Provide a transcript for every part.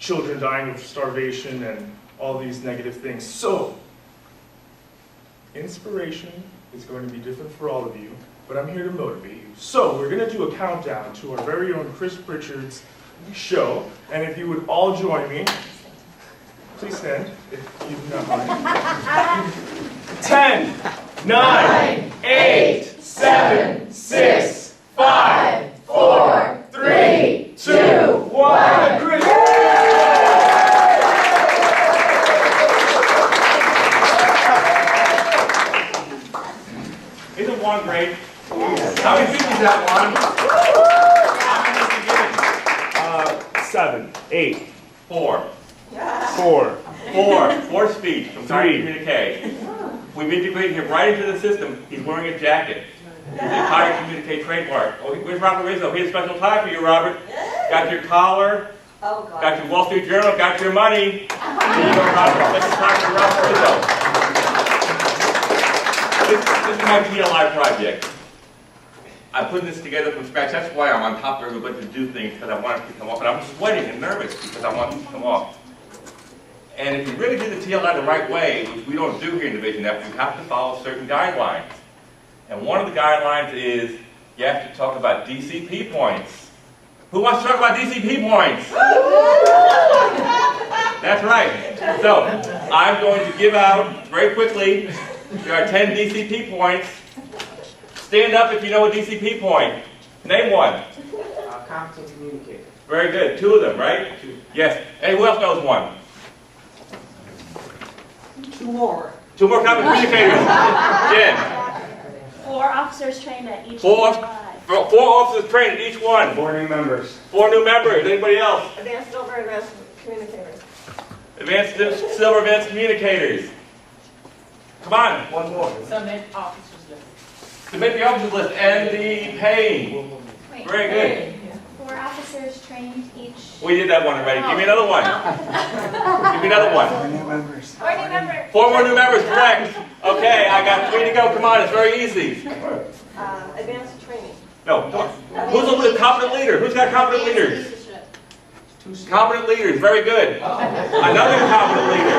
children dying of starvation and all these negative things. So, inspiration is going to be different for all of you, but I'm here to motivate you. So, we're going to do a countdown to our very own Chris Pritchard's show, and if you would all join me, please stand, if you do not mind. 10, 9, 8, 7, 6, 5, 4, 3, 2, 1. Chris! Isn't one great? How many people is that one? How many did you give it? 7, 8, 4. 4 speech from 3 Communique. We've integrated him right into the system. He's wearing a jacket. He's a Higher Communique trademark. Oh, where's Robert Rizzo? Here's a special tie for you, Robert. Got your collar. Oh, God. Got your Wall Street Journal. Got your money. Here you go, Robert. Special tie for Robert Rizzo. This is my PLI project. I'm putting this together from scratch. That's why I'm on top of everybody to do things, because I want it to come off. And I'm sweating and nervous because I want it to come off. And if you really do the TLI the right way, which we don't do here in Division F, you have to follow certain guidelines. And one of the guidelines is you have to talk about DCP points. Who wants to talk about DCP points? That's right. So I'm going to give out very quickly. There are 10 DCP points. Stand up if you know a DCP point. Name one. Competent communicator. Very good. 2 of them, right? 2. Yes. Hey, who else knows one? 2 more. 2 more competent communicators. Jen. 4 officers trained at each 4 PLI. officers trained at each one. 4 new members. 4 new members. Anybody else? Advanced Silver, Advanced Communicators. Silver Advanced Communicators. Come on. 1 more. Submit officers list. Submit the officers list and the paying. Wait, Very good. 4 officers trained each. We did that one already. Give me another one. Give me another one. 4 new members. 4 new members. 4 more new members, correct. Okay, I got 3 to go. Come on, it's very easy. Advanced Training. No. Who's a competent leader? Who's got competent leaders? Competent leaders, very good. Another competent leader.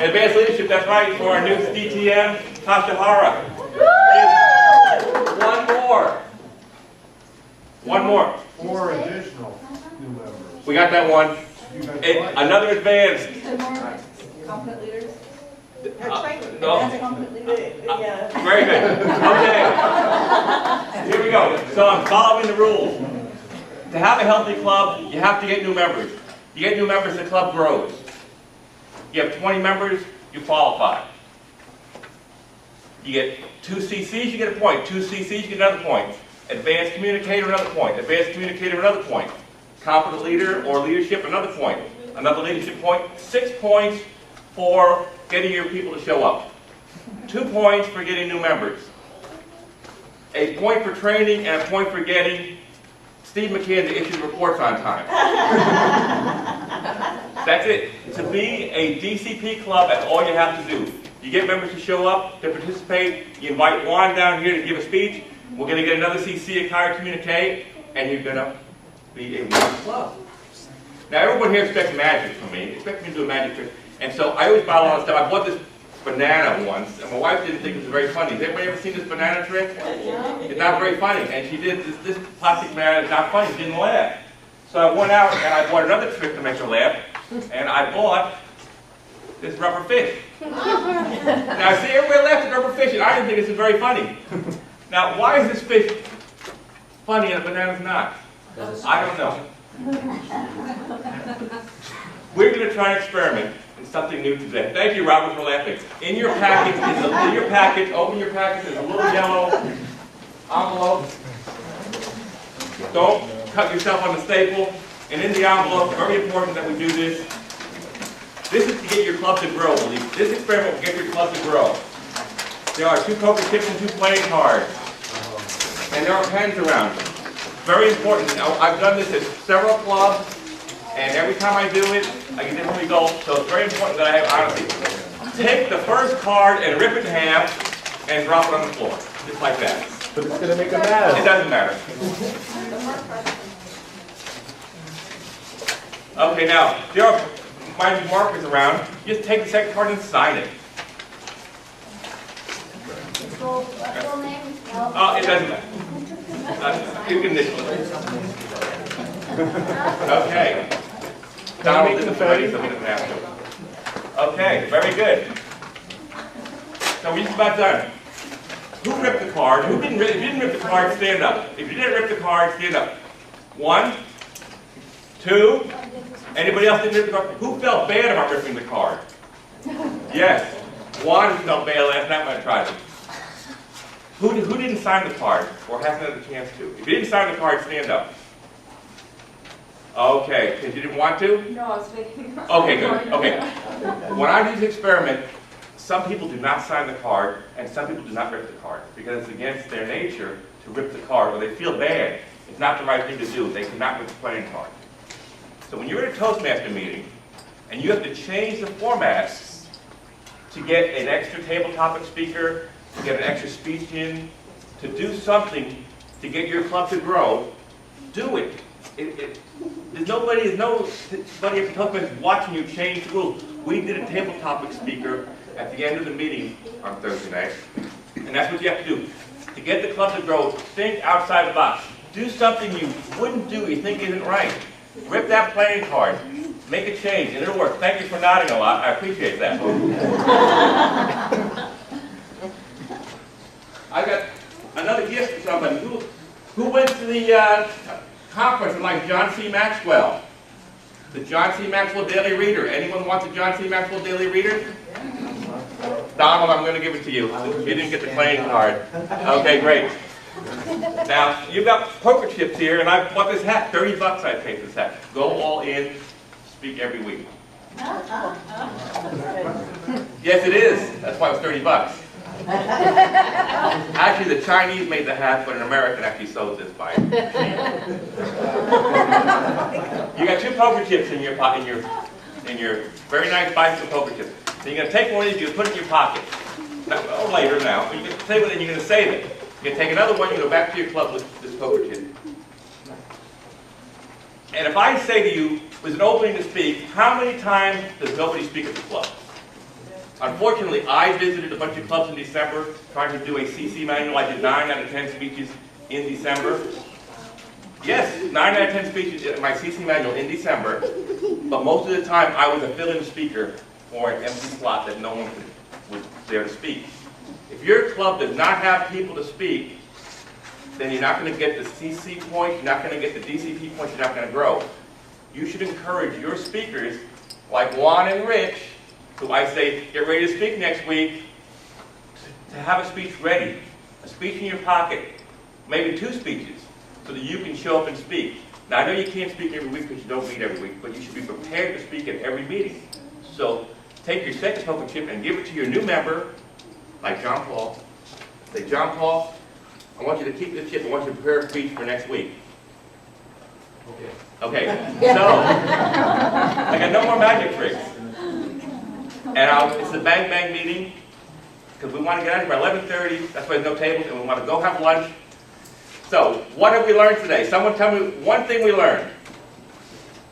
Advanced leadership, that's right, for our new DTM, Tasha Hara. 1 more. 1 more. 4 additional new members. We got that one. You got And another advanced. Competent Leaders. Training. No. Advanced Competent Leaders. Yeah. Very good. Okay. Here we go. So I'm following the rules. To have a healthy club, you have to get new members. You get new members, the club grows. You have 20 members, you qualify. You get 2 CCs, you get a point. 2 CCs, you get another point. Advanced communicator, another point. Advanced communicator, another point. Competent leader or leadership, another point. Another leadership point. 6 points for getting your people to show up. 2 points for getting new members. A point for training and a point for getting Steve McCann to issue reports on time. That's it. To be a DCP club, that's all you have to do. You get members to show up, to participate. You invite Juan down here to give a speech. We're going to get another CC at Higher Communique, and you're going to be a winning club. Now, everyone here expects magic from me. They expect me to do a magic trick. And so I always buy a lot of stuff. I bought this banana once, and my wife didn't think it was very funny. Has anybody ever seen this banana trick? It's not very funny. And she did this plastic banana is not funny. She didn't laugh. So I went out and I bought another trick to make her laugh, and I bought this rubber fish. Now, see, everybody laughed at rubber fish, and I didn't think this was very funny. Now, why is this fish funny and the banana's not? I don't know. We're going to try an experiment in something new today. Thank you, Robert, for laughing. In your package, open your package, there's a little yellow envelope. Don't cut yourself on the staple. And in the envelope, very important that we do this. This is to get your club to grow. This experiment will get your club to grow. There are 2 poker chips and 2 playing cards. And there are pens around. Very important. Now, I've done this at several clubs, and every time I do it, I get different results. So it's very important that I have honesty. Take the first card and rip it in half and drop it on the floor. Just like that. But it's going to make a mess. It doesn't matter. Okay, now, there are might be markers around. Just take the second card and sign it. Full name? It doesn't matter. You can initial it. Okay. Donald isn't ready, so he doesn't have to. Okay, very good. So we're just about done. Who ripped the card? Who didn't rip? If you didn't rip the card, stand up. If you didn't rip the card, stand up. 1, 2. Anybody else didn't rip the card? Who felt bad about ripping the card? Yes. 1 felt bad last night when I tried it. Who didn't sign the card or hasn't had a chance to? If you didn't sign the card, stand up. Okay, because you didn't want to? No, I was thinking. Okay, good. Okay. When I do this experiment, some people do not sign the card and some people do not rip the card because it's against their nature to rip the card or they feel bad. It's not the right thing to do. They cannot rip the playing card. So when you're at a Toastmaster meeting and you have to change the format to get an extra table topic speaker, to get an extra speech in, to do something to get your club to grow, do it. There's nobody at the Toastmasters watching you change the rules. We did a table topic speaker at the end of the meeting on Thursday night, and that's what you have to do. To get the club to grow, think outside the box. Do something you wouldn't do, you think isn't right. Rip that playing card. Make a change, and it'll work. Thank you for nodding a lot. I appreciate that. I got another gift for somebody. Who went to the conference with like John C. Maxwell? The John C. Maxwell Daily Reader. Anyone wants a John C. Maxwell Daily Reader? Donald, I'm going to give it to you. You didn't get the playing card. Okay, great. Now, you've got poker chips here, and I bought this hat. $30 I paid for this hat. Go all in, speak every week. Yes, it is. That's why it was $30. Actually, the Chinese made the hat, but an American actually sewed this by it. You got 2 poker chips in your very nice bicycle poker chips. So you're going to take one of these, you put it in your pocket. Or later now, but you can save it and you're going to save it. You're going to take another one, you go back to your club with this poker chip. And if I say to you, there's an opening to speak, how many times does nobody speak at the club? Unfortunately, I visited a bunch of clubs in December trying to do a CC manual. I did 9 out of 10 speeches in December. Yes, 9 out of 10 speeches in my CC manual in December, but most of the time I was a fill-in speaker for an empty slot that no one was there to speak. If your club does not have people to speak, then you're not going to get the CC points, you're not going to get the DCP points, you're not going to grow. You should encourage your speakers, like Juan and Rich, who I say, get ready to speak next week, to have a speech ready, a speech in your pocket, maybe 2 speeches, so that you can show up and speak. Now, I know you can't speak every week because you don't meet every week, but you should be prepared to speak at every meeting. So, take your second poker chip and give it to your new member, like John Paul. Say, John Paul, I want you to keep this chip, I want you to prepare a speech for next week. Okay, so, I got no more magic tricks. And it's the Bang Bang meeting, because we want to get out of here by 11:30, that's why there's no tables, and we want to go have lunch. So, what have we learned today? Someone tell me one thing we learned.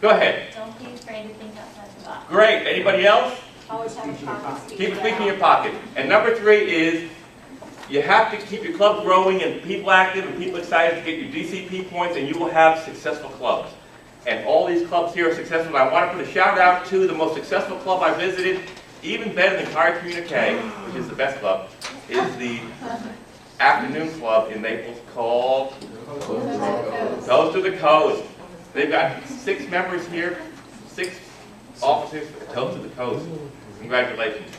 Go ahead. Don't be afraid to think outside the box. Great. Anybody else? Always have a pocket. Keep a speech in your pocket. And number 3 is, you have to keep your club growing and people active and people excited to get your DCP points, and you will have successful clubs. And all these clubs here are successful. And I want to put a shout out to the most successful club I visited, even better than Car Communique, which is the best club, is the afternoon club in Naples called Toast to the Coast. They've got 6 members here, 6 officers, Toast to the Coast. Congratulations.